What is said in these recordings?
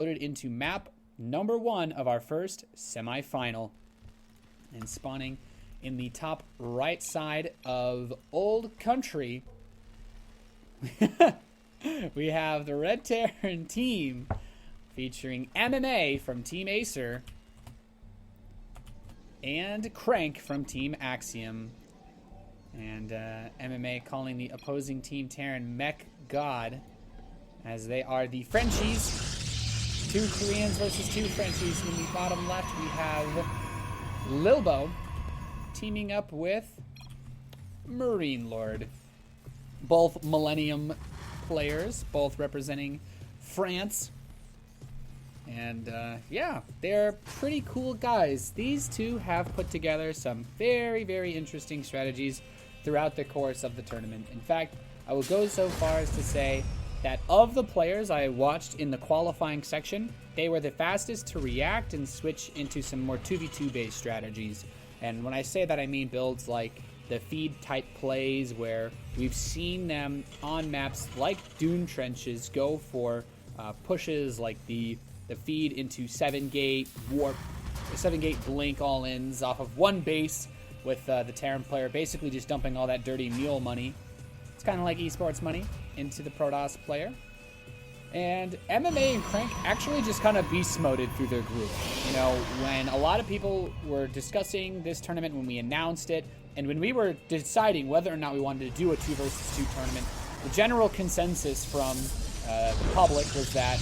loaded into map number 1 of our first semifinal. And spawning in the top right side of Old Country, we have the Red Terran team featuring MMA from Team Acer and Crank from Team Axiom. And MMA calling the opposing Team Terran Mech God, as they are the Frenchies. 2 Koreans versus 2 Frenchies. In the bottom left, we have Lilbo teaming up with Marine Lord. Both Millennium players, both representing France. And yeah, they're pretty cool guys. These two have put together some very, very interesting strategies throughout the course of the tournament. In fact, I will go so far as to say that of the players I watched in the qualifying section, they were the fastest to react and switch into some more 2v2 based strategies. And when I say that, I mean builds like the feed type plays, where we've seen them on maps like Dune Trenches go for pushes like the feed into 7-gate warp, 7-gate blink all-ins off of one base, with the Terran player basically just dumping all that dirty mule money. It's kind of like esports money into the Protoss player. And MMA and Crank actually just kind of beast moded through their group. You know, when a lot of people were discussing this tournament when we announced it, and when we were deciding whether or not we wanted to do a 2 versus 2 tournament, the general consensus from the public was that,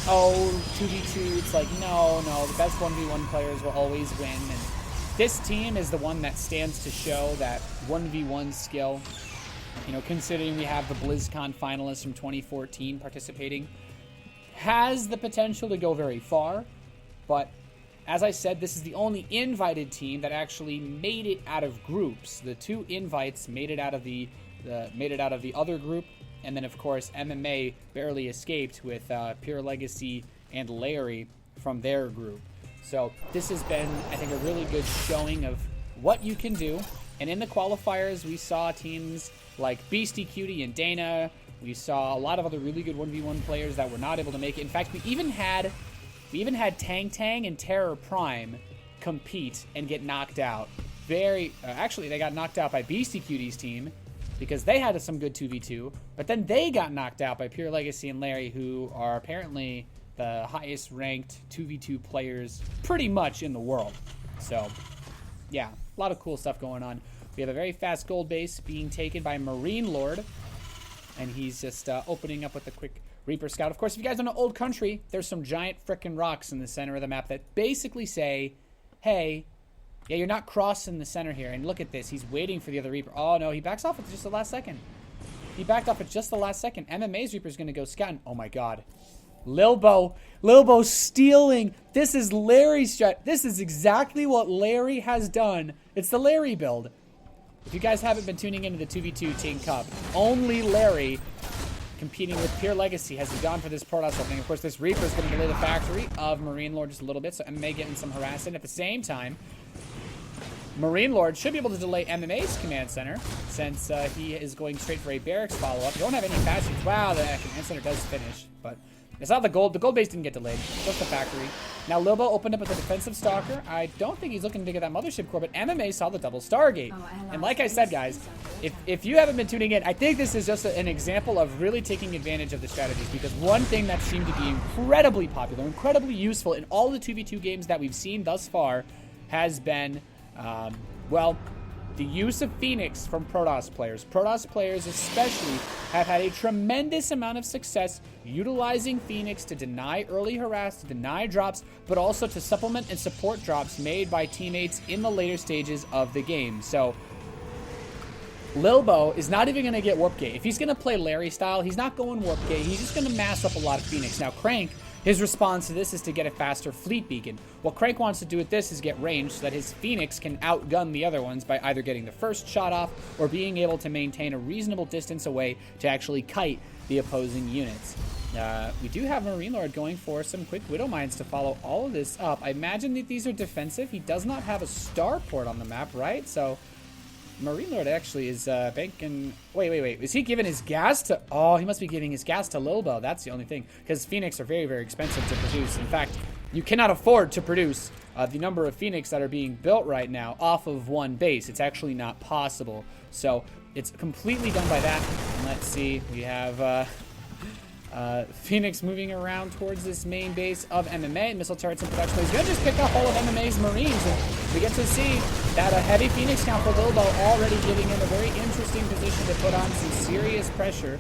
oh, 2v2, it's like, no, the best 1v1 players will always win. And this team is the one that stands to show that 1v1 skill. You know, considering we have the BlizzCon finalists from 2014 participating, has the potential to go very far. But as I said, this is the only invited team that actually made it out of groups. The 2 invites made it out of the other group, and then of course MMA barely escaped with Pure Legacy and Larry from their group. So this has been, I think, a really good showing of what you can do. And in the qualifiers, we saw teams like Beastie Cutie and Dana. We saw a lot of other really good 1v1 players that were not able to make it. In fact, we even had Tang Tang and Terror Prime compete and get knocked out. Actually, they got knocked out by Beastie Cutie's team because they had some good 2v2. But then they got knocked out by Pure Legacy and Larry, who are apparently the highest ranked 2v2 players pretty much in the world. So, yeah, a lot of cool stuff going on. We have a very fast gold base being taken by Marine Lord, and he's just opening up with a quick Reaper Scout. Of course, if you guys don't know Old Country, there's some giant frickin' rocks in the center of the map that basically say, hey, yeah, you're not crossing the center here. And look at this. He's waiting for the other Reaper. Oh, no, he backs off at just the last second. He backed off at just the last second. MMA's Reaper's going to go scouting. Oh, my God. Lilbo stealing. This is Larry's strat. This is exactly what Larry has done. It's the Larry build. If you guys haven't been tuning into the 2v2 Team Cup, only Larry competing with Pure Legacy has gone for this Protoss opening. Of course, this Reaper is going to delay the factory of Marine Lord just a little bit, so MMA getting some harassment. At the same time, Marine Lord should be able to delay MMA's command center, since he is going straight for a barracks follow-up. You don't have any factories. Wow, the command center does finish, but it's not the gold. The gold base didn't get delayed, just the factory. Now Lilbo opened up with a defensive stalker. I don't think he's looking to get that mothership core, but MMA saw the double Stargate. And like I said, guys, if you haven't been tuning in, I think this is just an example of really taking advantage of the strategies, because one thing that seemed to be incredibly popular, incredibly useful in all the 2v2 games that we've seen thus far has been, well, the use of Phoenix from Protoss players. Protoss players especially have had a tremendous amount of success utilizing Phoenix to deny early harass, to deny drops, but also to supplement and support drops made by teammates in the later stages of the game. So Lilbo is not even going to get Warp Gate. If he's going to play Larry style, he's not going Warp Gate. He's just going to mass up a lot of Phoenix. Now Crank, his response to this is to get a faster fleet beacon. What Crank wants to do with this is get range so that his Phoenix can outgun the other ones by either getting the first shot off or being able to maintain a reasonable distance away to actually kite the opposing units. We do have Marine Lord going for some quick Widow Mines to follow all of this up. I imagine that these are defensive. He does not have a starport on the map, right? So Marine Lord actually is banking. Wait. Is he giving his gas to? Oh, he must be giving his gas to Lilbo. That's the only thing, because Phoenix are very, very expensive to produce. In fact, you cannot afford to produce the number of Phoenix that are being built right now off of one base. It's actually not possible. So it's completely done by that. And let's see. We have Phoenix moving around towards this main base of MMA. Missile turrets in production. He's going to just pick up all of MMA's Marines. And we get to see that a heavy Phoenix count for Lilbo already giving him a very interesting position to put on some serious pressure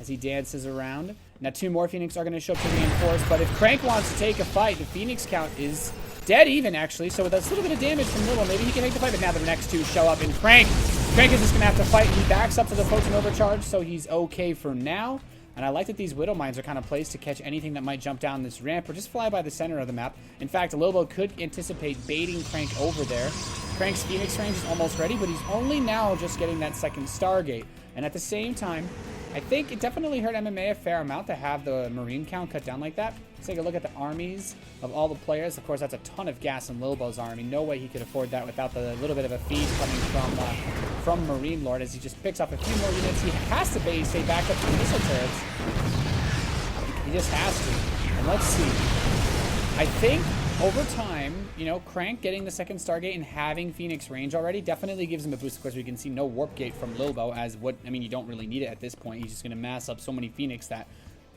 as he dances around. Now 2 more Phoenix are going to show up to reinforce, but if Crank wants to take a fight, the Phoenix count is dead even, actually. So with a little bit of damage from Lilbo, maybe he can take the fight, but now the next 2 show up, and Crank is just going to have to fight. He backs up to the Photon Overcharge, so he's okay for now. And I like that these Widow Mines are kind of placed to catch anything that might jump down this ramp or just fly by the center of the map. In fact, Lilbo could anticipate baiting Crank over there. Crank's Phoenix range is almost ready, but he's only now just getting that second Stargate. And at the same time, I think it definitely hurt MMA a fair amount to have the Marine count cut down like that. Let's take a look at the armies of all the players. Of course, that's a ton of gas in Lilbo's army. No way he could afford that without the little bit of a feed coming from Marine Lord as he just picks up a few more units. He has to stay back up to the missile turrets. He just has to. And let's see. I think over time, you know, Crank getting the second Stargate and having Phoenix range already definitely gives him a boost. Of course, we can see no Warp Gate from Lilbo as you don't really need it at this point. He's just going to mass up so many Phoenix that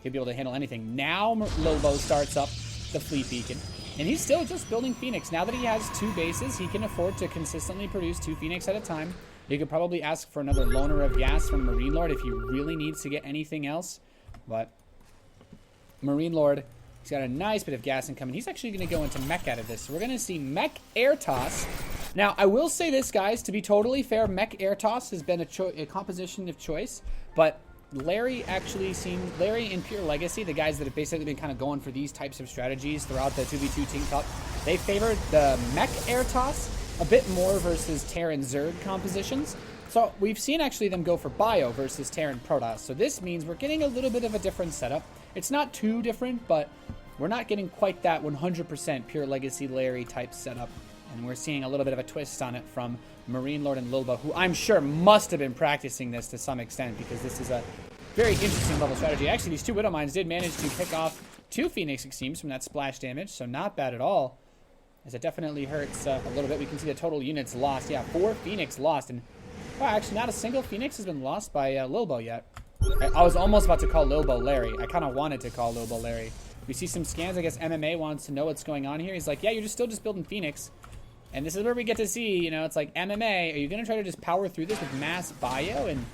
he'll be able to handle anything. Now Lilbo starts up the Fleet Beacon, and he's still just building Phoenix. Now that he has 2 bases, he can afford to consistently produce 2 Phoenix at a time. He could probably ask for another loaner of gas from Marine Lord if he really needs to get anything else. But Marine Lord, he's got a nice bit of gas incoming. He's actually going to go into Mech out of this. So we're going to see Mech Air Toss. Now, I will say this, guys, to be totally fair, Mech Air Toss has been a composition of choice, but Larry in Pure Legacy, the guys that have basically been kind of going for these types of strategies throughout the 2v2 Team Cup, they favored the Mech Air Toss a bit more versus Terran Zerg compositions. So we've seen actually them go for Bio versus Terran Protoss. So this means we're getting a little bit of a different setup. It's not too different, but we're not getting quite that 100% Pure Legacy Larry type setup. And we're seeing a little bit of a twist on it from Marine Lord and Lilbo, who I'm sure must have been practicing this to some extent because this is a very interesting level strategy. Actually, these 2 Widow Mines did manage to pick off 2 Phoenix Extremes from that splash damage, so not bad at all. As it definitely hurts a little bit. We can see the total units lost. Yeah, 4 Phoenix lost. And actually, not a single Phoenix has been lost by Lilbo yet. I was almost about to call Lilbo Larry. I kind of wanted to call Lilbo Larry. We see some scans. I guess MMA wants to know what's going on here. He's like, yeah, you're still just building Phoenix. And this is where we get to see, you know, it's like, MMA, are you going to try to just power through this with mass bio and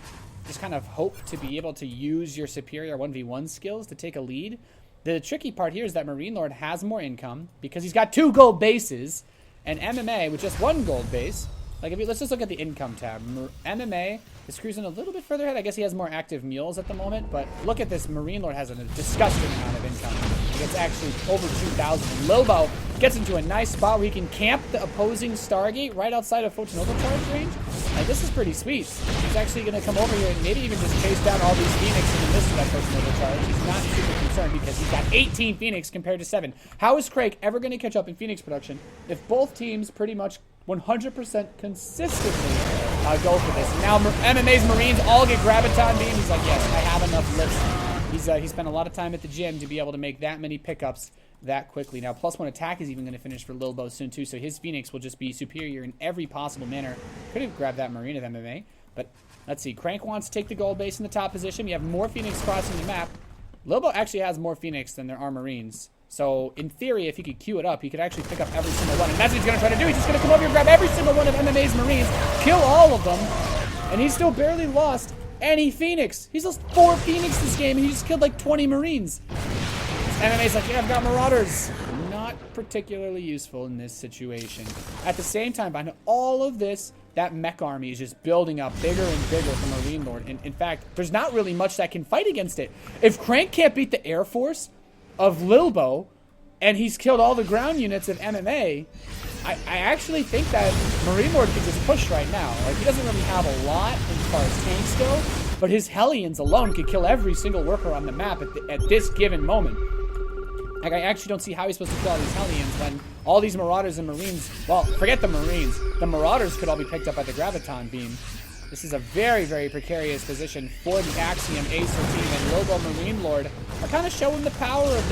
just kind of hope to be able to use your superior 1v1 skills to take a lead? The tricky part here is that Marine Lord has more income because he's got 2 gold bases, and MMA with just 1 gold base. Like, let's just look at the income tab. MMA is cruising a little bit further ahead. I guess he has more active mules at the moment, but look at this. Marine Lord has a disgusting amount of income. He gets actually over 2,000. Lilbo gets into a nice spot where he can camp the opposing Stargate right outside of Photon Overcharge range. Like, this is pretty sweet. He's actually going to come over here and maybe even just chase down all these Phoenix in the midst of that Photon Overcharge. He's not super concerned because he's got 18 Phoenix compared to 7. How is Craig ever going to catch up in Phoenix production if both teams pretty much 100% consistently go for this? And now MMA's Marines all get Graviton Beam. He's like, yes, I have enough lifts. He spent a lot of time at the gym to be able to make that many pickups that quickly. Now, +1 attack is even going to finish for Lilbo soon, too, so his Phoenix will just be superior in every possible manner. Could have grabbed that Marine of MMA, but let's see. Crank wants to take the gold base in the top position. You have more Phoenix crossing the map. Lilbo actually has more Phoenix than there are Marines. So, in theory, if he could queue it up, he could actually pick up every single one. And that's what he's going to try to do. He's just going to come over here and grab every single one of MMA's Marines, kill all of them, and he's still barely lost any Phoenix. He's lost 4 Phoenix this game, and he just killed like 20 Marines. MMA's like, yeah, I've got Marauders. Not particularly useful in this situation. At the same time, behind all of this, that mech army is just building up bigger and bigger for Marine Lord. And in fact, there's not really much that can fight against it. If Crank can't beat the Air Force of Lilbo, and he's killed all the ground units of MMA, I actually think that Marine Lord can just push right now. Like, he doesn't really have a lot as far as tanks go, but his Hellions alone could kill every single worker on the map at this given moment. Like, I actually don't see how he's supposed to kill all these Hellions when all these Marauders and Marines, well, forget the Marines. The Marauders could all be picked up by the Graviton Beam. This is a very, very precarious position for the Axiom Acer team, and Lobo Marine Lord are kind of showing the power of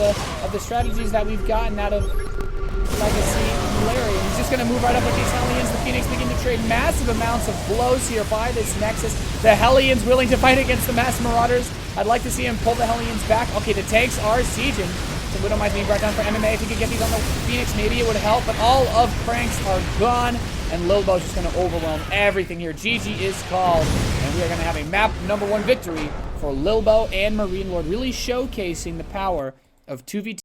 the strategies that we've gotten out of Legacy Larry. He's just going to move right up with these Hellions. The Phoenix begin to trade massive amounts of blows here by this Nexus. The Hellions willing to fight against the Mass Marauders. I'd like to see him pull the Hellions back. Okay, the tanks are sieging. So Widow Might being brought down for MMA. If he could get these on the Phoenix, maybe it would help. But all of Cranks are gone. And Lilbo's just going to overwhelm everything here. GG is called. And we are going to have a map #1 victory for Lilbo and Marine Lord, really showcasing the power of 2v2.